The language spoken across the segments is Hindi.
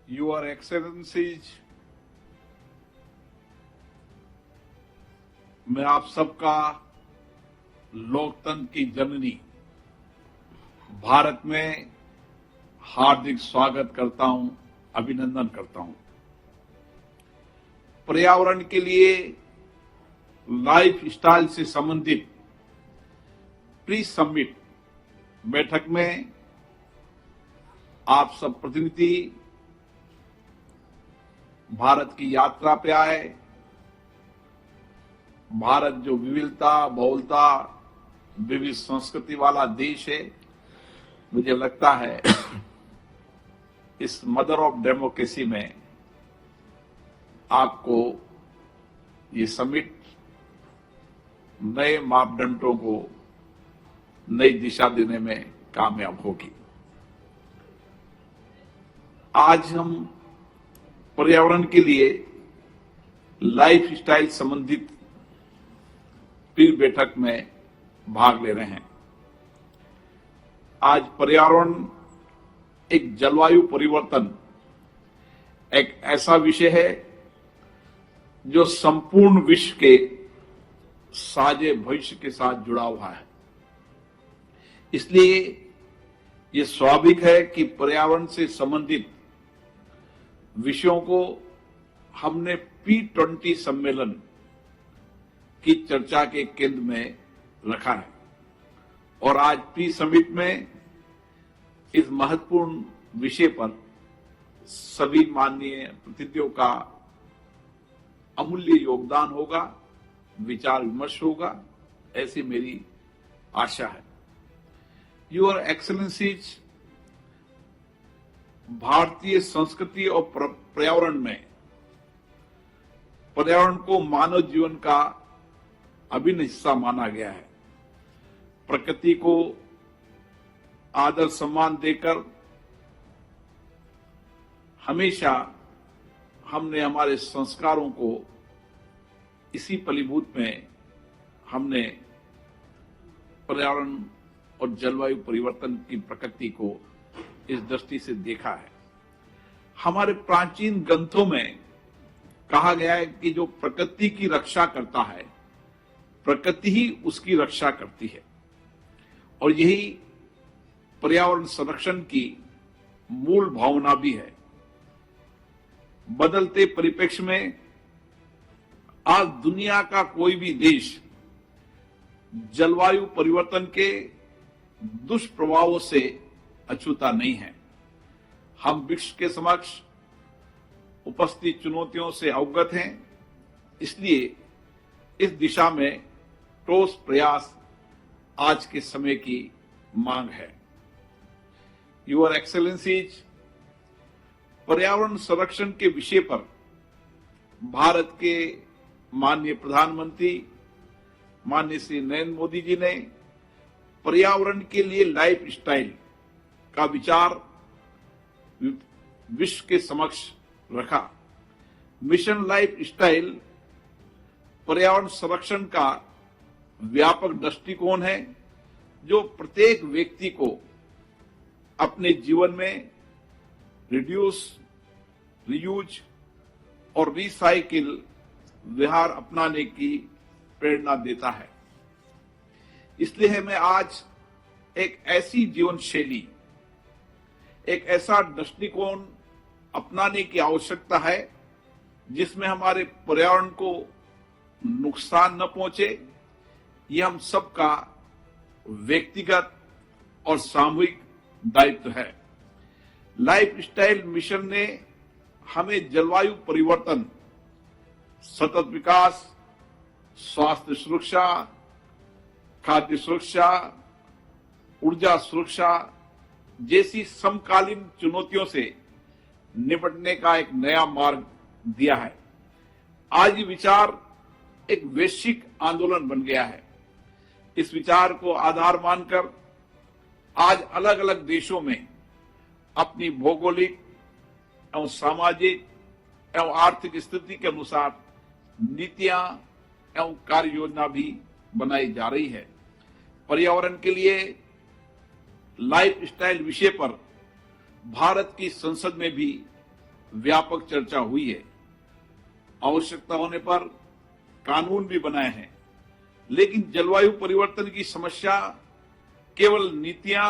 Your Excellencies, मैं आप सबका लोकतंत्र की जननी भारत में हार्दिक स्वागत करता हूं, अभिनंदन करता हूं। पर्यावरण के लिए लाइफ स्टाइल से संबंधित प्री समिट बैठक में आप सब प्रतिनिधि भारत की यात्रा पे आए। भारत जो विविधता, बहुलता, विविध संस्कृति वाला देश है, मुझे लगता है इस मदर ऑफ डेमोक्रेसी में आपको ये समिट नए मापदंडों को नई दिशा देने में कामयाब होगी। आज हम पर्यावरण के लिए लाइफ स्टाइल संबंधित पीर बैठक में भाग ले रहे हैं। आज पर्यावरण एक जलवायु परिवर्तन एक ऐसा विषय है जो संपूर्ण विश्व के साझे भविष्य के साथ जुड़ा हुआ है। इसलिए ये स्वाभाविक है कि पर्यावरण से संबंधित विषयों को हमने P20 सम्मेलन की चर्चा के केंद्र में रखा है और आज प्री समिट में इस महत्वपूर्ण विषय पर सभी माननीय प्रतिनिधियों का अमूल्य योगदान होगा, विचार विमर्श होगा, ऐसी मेरी आशा है। योर एक्सेलेंसीज, भारतीय संस्कृति और पर्यावरण में पर्यावरण को मानव जीवन का अभिन्न हिस्सा माना गया है। प्रकृति को आदर सम्मान देकर हमेशा हमने हमारे संस्कारों को इसी फलीभूत में हमने पर्यावरण और जलवायु परिवर्तन की प्रकृति को इस दृष्टि से देखा है। हमारे प्राचीन ग्रंथों में कहा गया है कि जो प्रकृति की रक्षा करता है, प्रकृति ही उसकी रक्षा करती है और यही पर्यावरण संरक्षण की मूल भावना भी है। बदलते परिप्रेक्ष्य में आज दुनिया का कोई भी देश जलवायु परिवर्तन के दुष्प्रभावों से अछूता नहीं है। हम विश्व के समक्ष उपस्थित चुनौतियों से अवगत हैं, इसलिए इस दिशा में ठोस प्रयास आज के समय की मांग है। योर एक्सेलेंसीज, पर्यावरण संरक्षण के विषय पर भारत के माननीय प्रधानमंत्री माननीय श्री नरेंद्र मोदी जी ने पर्यावरण के लिए लाइफ स्टाइल का विचार विश्व के समक्ष रखा। मिशन लाइफ स्टाइल पर्यावरण संरक्षण का व्यापक दृष्टिकोण है जो प्रत्येक व्यक्ति को अपने जीवन में रिड्यूस, रीयूज और रिसाइकिल व्यवहार अपनाने की प्रेरणा देता है। इसलिए हमें आज एक ऐसी जीवन शैली, एक ऐसा दृष्टिकोण अपनाने की आवश्यकता है जिसमें हमारे पर्यावरण को नुकसान न पहुंचे। यह हम सबका व्यक्तिगत और सामूहिक दायित्व है। लाइफ स्टाइल मिशन ने हमें जलवायु परिवर्तन, सतत विकास, स्वास्थ्य सुरक्षा, खाद्य सुरक्षा, ऊर्जा सुरक्षा जैसी समकालीन चुनौतियों से निपटने का एक नया मार्ग दिया है। आज ये विचार एक वैश्विक आंदोलन बन गया है। इस विचार को आधार मानकर आज अलग अलग देशों में अपनी भौगोलिक एवं सामाजिक एवं आर्थिक स्थिति के अनुसार नीतियां एवं कार्य योजना भी बनाई जा रही है। पर्यावरण के लिए लाइफ स्टाइल विषय पर भारत की संसद में भी व्यापक चर्चा हुई है। आवश्यकता होने पर कानून भी बनाए हैं, लेकिन जलवायु परिवर्तन की समस्या केवल नीतियां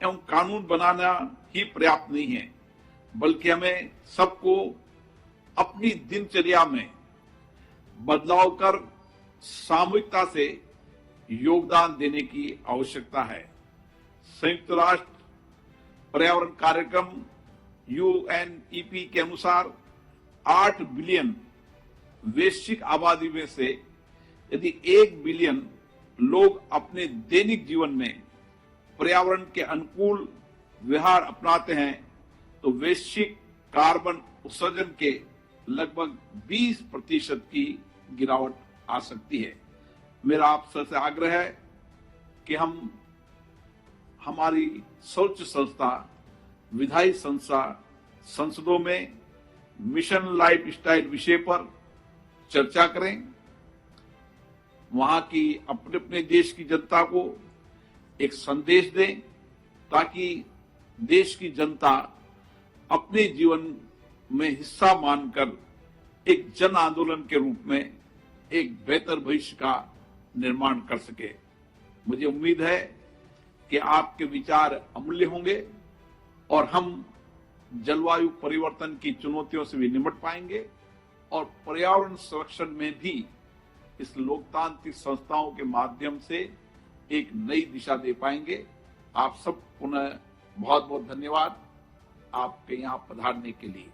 एवं कानून बनाना ही पर्याप्त नहीं है, बल्कि हमें सबको अपनी दिनचर्या में बदलाव कर सामूहिकता से योगदान देने की आवश्यकता है। संयुक्त राष्ट्र पर्यावरण कार्यक्रम UNEP के अनुसार 8 बिलियन वैश्विक आबादी में से यदि 1 बिलियन लोग अपने दैनिक जीवन में पर्यावरण के अनुकूल व्यवहार अपनाते हैं तो वैश्विक कार्बन उत्सर्जन के लगभग 20% की गिरावट आ सकती है। मेरा आप सबसे आग्रह है कि हम हमारी सर्वोच्च संस्था विधायी संस्था संसदों में मिशन लाइफ स्टाइल विषय पर चर्चा करें, वहां की अपने अपने देश की जनता को एक संदेश दें ताकि देश की जनता अपने जीवन में हिस्सा मानकर एक जन आंदोलन के रूप में एक बेहतर भविष्य का निर्माण कर सके। मुझे उम्मीद है कि आपके विचार अमूल्य होंगे और हम जलवायु परिवर्तन की चुनौतियों से भी निपट पाएंगे और पर्यावरण संरक्षण में भी इस लोकतांत्रिक संस्थाओं के माध्यम से एक नई दिशा दे पाएंगे। आप सब पुनः बहुत बहुत धन्यवाद आपके यहाँ पधारने के लिए।